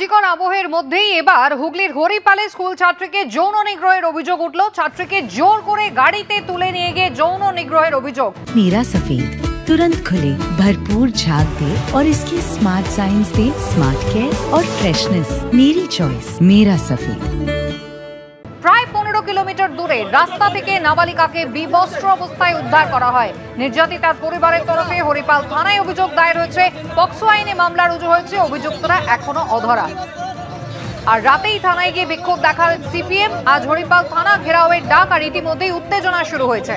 রাজ্যকর আবহের মধ্যেই এবার হুগলির হরিপালে স্কুল ছাত্রীকে যৌন নিগ্রহের অভিযোগ উঠল। ছাত্রীকে জোর করে গাড়িতে তুলে নিয়ে গিয়ে যৌন নিগ্রহের অভিযোগ। मेरा सफेद तुरंत खुले, भरपूर झाग दे और इसकी स्मार्ट साइंस दे स्मार्ट केयर और फ्रेशनेस। मेरी चॉइस मेरा सफेद। প্রায় 15 কিলোমিটার দূরে রাস্তা থেকে নাবালিকাকে বিবস্ত্র অবস্থায় উদ্ধার করা হয়। নির্যাতিতার পরিবারের তরফে হরিপাল থানায় অভিযোগ দায়ের হয়েছে। পক্সো আইনে মামলা রুজু হয়েছে। অভিযুক্তরা এখনো অধরা। আর রাতেই থানায় গিয়ে বিক্ষোভ দেখায় সিপিএম। আজ হরিপাল থানা ঘেরাওয়ের ডাক আর ইতিমধ্যেই উত্তেজনা শুরু হয়েছে।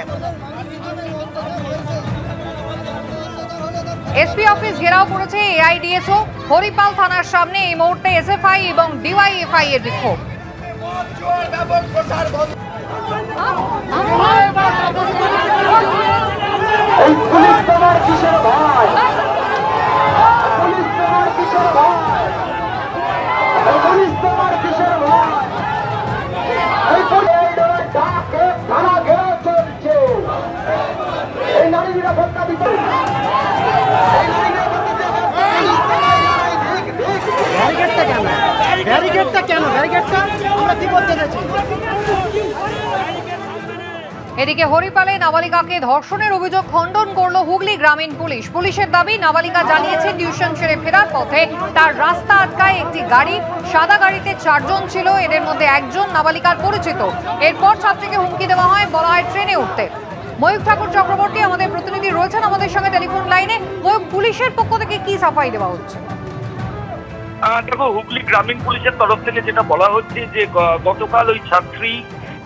এসপি অফিস ঘেরাও করেছে এআইডিএসও। হরিপাল থানার সামনে এই মুহূর্তে এসএফআই এবং ডিওয়াইএফআই এর বিক্ষোভ। এদিকে হরিপালে নাবালিকাকে ধর্ষণের অভিযোগ খণ্ডন করল হুগলি গ্রামীণ পুলিশ। পুলিশের দাবি, নাবালিকা জানিয়েছে টিউশন সেরে ফেরার পথে তার রাস্তা আটকায় একটি গাড়ি। সাদা গাড়িতে 4 জন ছিল, এদের মধ্যে একজন নাবালিকার পরিচিত। এরপর ছাত্রীকে হুমকি দেওয়া হয়, বলা হয় ট্রেনে উঠতে। ময়ূক ঠাকুর চক্রবর্তী আমাদের প্রতিনিধি রয়েছেন আমাদের সঙ্গে টেলিফোন লাইনে। ময়ূক, পুলিশের পক্ষ থেকে কি সাফাই দেওয়া হচ্ছে? দেখো, হুগলি গ্রামীণ পুলিশের তরফ থেকে যেটা বলা হচ্ছে যে গতকাল ওই ছাত্রী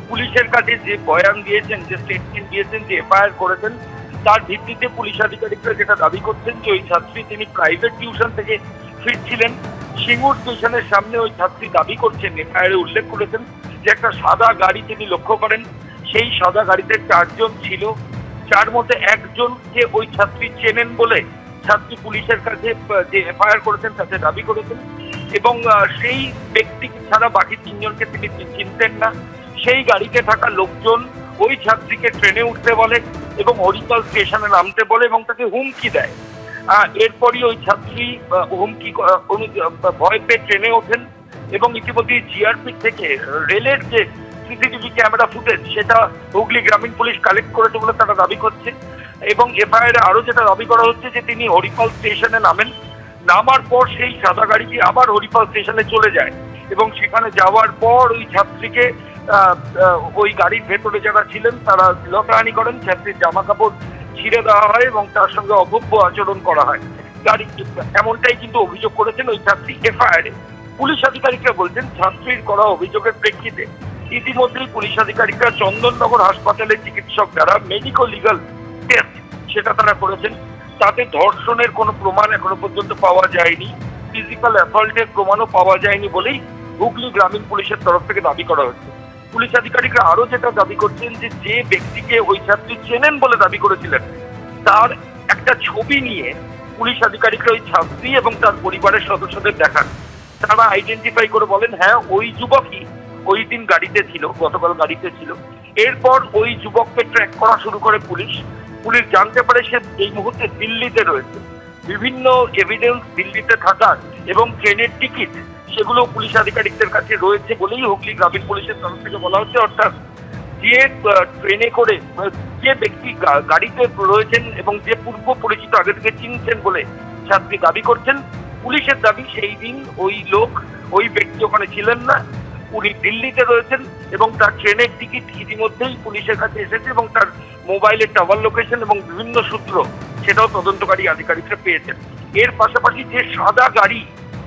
পুলিশের কাছে যে বয়ান দিয়েছেন, যে স্টেটমেন্ট দিয়েছেন, যে এফআইআর করেছেন, তার ভিত্তিতে পুলিশ আধিকারিকরা যেটা দাবি করছেন যে ওই ছাত্রী তিনি প্রাইভেট টিউশন থেকে ফিরছিলেন। সিঙ্গুর স্টেশনের সামনে ওই ছাত্রী দাবি করছেন, এফআইআরে উল্লেখ করেছেন যে একটা সাদা গাড়ি তিনি লক্ষ্য করেন। সেই সাদা গাড়িতে 4 জন ছিল, যার মধ্যে একজনকে ওই ছাত্রী চেনেন বলে ছাত্রী পুলিশের কাছে যে এফআইআর করেছেন তাতে দাবি করেছেন। এবং সেই ব্যক্তি ছাড়া বাকি 3 জনকে তিনি চিনতেন না। সেই গাড়িতে থাকা লোকজন ওই ছাত্রীকে ট্রেনে উঠতে বলে এবং হরিপাল স্টেশনে নামতে বলে এবং তাকে হুমকি দেয়। এরপরই ওই ছাত্রী হুমকি ভয় পেয়ে ট্রেনে ওঠেন এবং ইতিমধ্যে জিআরপি থেকে রেলের যে সিসিটিভি ক্যামেরা ফুটেজ সেটা হুগলি গ্রামীণ পুলিশ কালেক্ট করেছে বলে তারা দাবি করছে। এবং এফআইআর আরো যেটা দাবি করা হচ্ছে যে তিনি হরিপাল স্টেশনে নামেন, নামার পর সেই সাদা গাড়িটি আবার হরিপাল স্টেশনে চলে যায় এবং সেখানে যাওয়ার পর ওই ছাত্রীকে ওই গাড়ির ভেতরে যারা ছিলেন তারা লতাহানি করেন। ছাত্রীর জামা কাপড় ছিঁড়ে দেওয়া হয় এবং তার সঙ্গে অভব্য আচরণ করা হয়। গাড়ি এমনটাই কিন্তু অভিযোগ করেছেন ওই ছাত্রী এফআইআরে। পুলিশ আধিকারিকরা বলছেন ছাত্রীর করা অভিযোগের প্রেক্ষিতে ইতিমধ্যেই পুলিশ আধিকারিকরা চন্দননগর হাসপাতালের চিকিৎসক যারা মেডিকো লিগাল টেস্ট সেটা তারা করেছেন। তাতে ধর্ষণের কোনো প্রমাণ এখনো পর্যন্ত পাওয়া যায়নি, ফিজিক্যাল অ্যাসল্টের প্রমাণও পাওয়া যায়নি বলেই হুগলি গ্রামীণ পুলিশের তরফ থেকে দাবি করা হচ্ছে। পুলিশ আধিকারিকরা আরো যেটা দাবি করছেন যে ব্যক্তিকে ওই ছাত্রী চেনেন বলে দাবি করেছিলেন তার একটা ছবি নিয়ে পুলিশ আধিকারিকরা ওই ছাত্রী এবং তার পরিবারের সদস্যদের দেখান। তারা আইডেন্টিফাই করে বলেন হ্যাঁ ওই যুবকই ওই দিন গাড়িতে ছিল, গতকাল গাড়িতে ছিল। এরপর ওই যুবককে ট্র্যাক করা শুরু করে পুলিশ জানতে পারে সে এই মুহূর্তে দিল্লিতে রয়েছে। বিভিন্ন এভিডেন্স দিল্লিতে থাকার এবং ট্রেনের টিকিট সেগুলো পুলিশ আধিকারিকদের কাছে রয়েছে বলেই হুগলি গ্রামীণ পুলিশের তরফ থেকে বলা হচ্ছে। অর্থাৎ যে ট্রেনে করে যে ব্যক্তি গাড়িতে রয়েছেন এবং যে পূর্ব পরিচিত আগে থেকে চিনছেন বলে ছাত্রী দাবি করছেন, পুলিশের দাবি সেই দিন ওই ব্যক্তি ওখানে ছিলেন না, উনি দিল্লিতে রয়েছেন এবং তার ট্রেনের টিকিট ইতিমধ্যেই পুলিশের কাছে এসেছে এবং তার মোবাইলের টাওয়ার লোকেশন এবং বিভিন্ন সূত্র সেটাও তদন্তকারী আধিকারিকরা পেয়েছেন। এর পাশাপাশি যে সাদা গাড়ি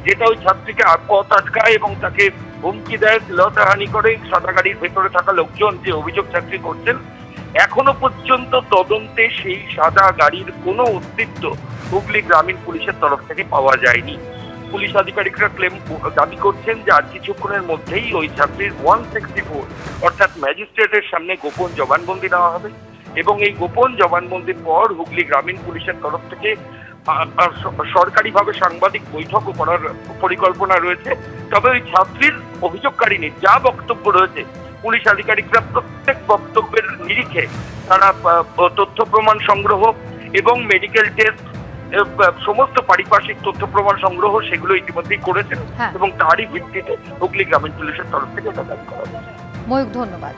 যেটা ওই ছাত্রীকে পথ আটকায় এবং তাকে হুমকি দেয়, লতাহানি করে, সাদা গাড়ির ভেতরে থাকা লোকজন যে অভিযোগ ছাত্রী করছেন, এখনো পর্যন্ত তদন্তে সেই সাদা গাড়ির কোনো অস্তিত্ব হুগলি গ্রামীণ পুলিশের তরফ থেকে পাওয়া যায়নি। পুলিশ আধিকারিকরা দাবি করছেন যে আর কিছুক্ষণের মধ্যেই ওই ছাত্রীর 164 অর্থাৎ ম্যাজিস্ট্রেটের সামনে গোপন জবানবন্দি দেওয়া হবে এবং এই গোপন জবানবন্দির পর হুগলি গ্রামীণ পুলিশের তরফ থেকে সরকারিভাবে সাংবাদিক বৈঠকও করার পরিকল্পনা রয়েছে। তবে ওই ছাত্রীর অভিযোগকারিনীর যা বক্তব্য রয়েছে পুলিশ আধিকারিকরা প্রত্যেক বক্তব্যের নিরিখে তারা তথ্য প্রমাণ সংগ্রহ এবং মেডিকেল টেস্ট সমস্ত পারিপার্শ্বিক তথ্য প্রমাণ সংগ্রহ সেগুলো ইতিমধ্যেই করেছেন এবং তারই ভিত্তিতে হুগলি গ্রামীণ পুলিশের তরফ থেকে এটা দাবি করা হয়েছে। ময়ূক, ধন্যবাদ।